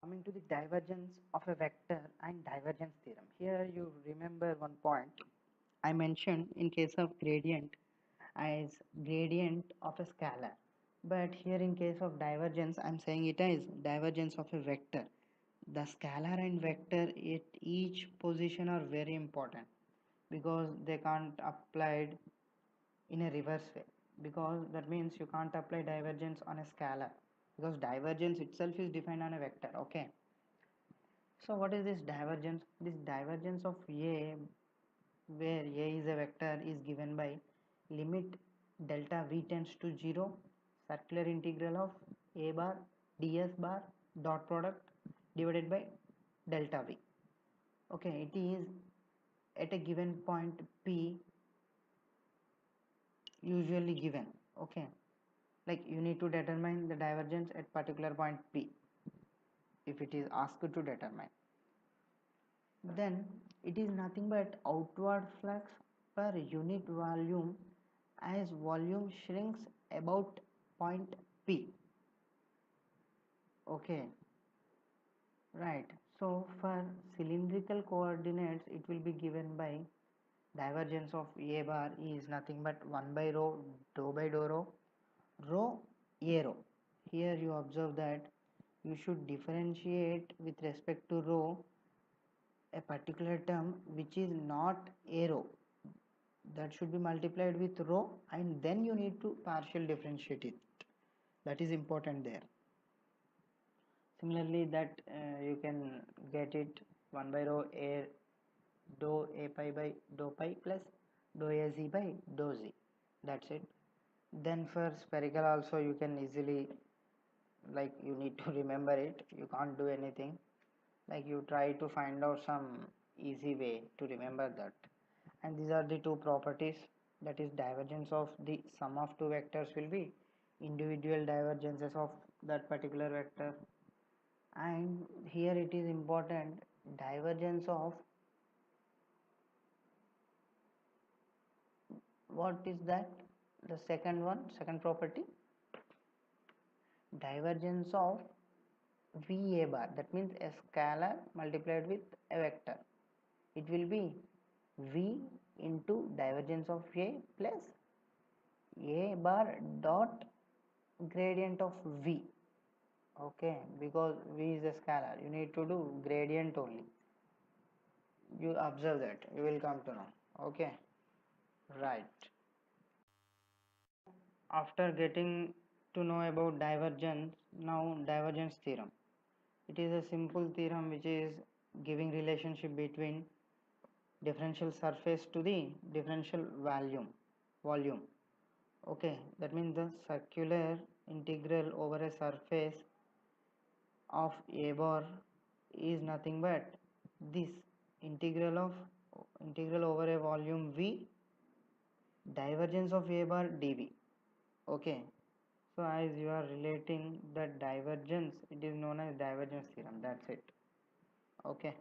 Coming to the divergence of a vector and divergence theorem. Here you remember one point I mentioned in case of gradient as gradient of a scalar. But here in case of divergence, I'm saying it as divergence of a vector. The scalar and vector at each position are very important because they can't applied in a reverse way, because that means you can't apply divergence on a scalar because divergence itself is defined on a vector. Okay, so what is this divergence? This divergence of a, where a is a vector, is given by limit delta v tends to 0 circular integral of a bar ds bar dot product divided by delta v. Okay, it is at a given point p usually given. Okay, like you need to determine the divergence at particular point p if it is asked to determine, then it is nothing but outward flux per unit volume as volume shrinks about point p. Okay, right. So for cylindrical coordinates it will be given by divergence of a bar is nothing but 1 by rho dou by dou rho a rho. Here you observe that you should differentiate with respect to rho a particular term which is not a rho, that should be multiplied with rho and then you need to partial differentiate it. That is important there. Similarly, that you can get it 1 by rho a dou a pi by dou pi plus dou a z by dou z. That's it. Then for spherical also you can easily, like you need to remember it, you can't do anything, like you try to find out some easy way to remember that. And these are the two properties, that is divergence of the sum of two vectors will be individual divergences of that particular vector, and here it is important divergence of, what is that, the second one, second property, divergence of v a bar, that means a scalar multiplied with a vector, it will be v into divergence of a plus a bar dot gradient of v. Okay, because v is a scalar, you need to do gradient only, you observe that, you will come to know. Okay, right. After getting to know about divergence, now divergence theorem. It is a simple theorem which is giving relationship between differential surface to the differential volume. Okay, that means the circular integral over a surface of a bar is nothing but this integral of integral over a volume v divergence of a bar dv. Okay, so as you are relating the divergence, it is known as divergence theorem. That's it. Okay.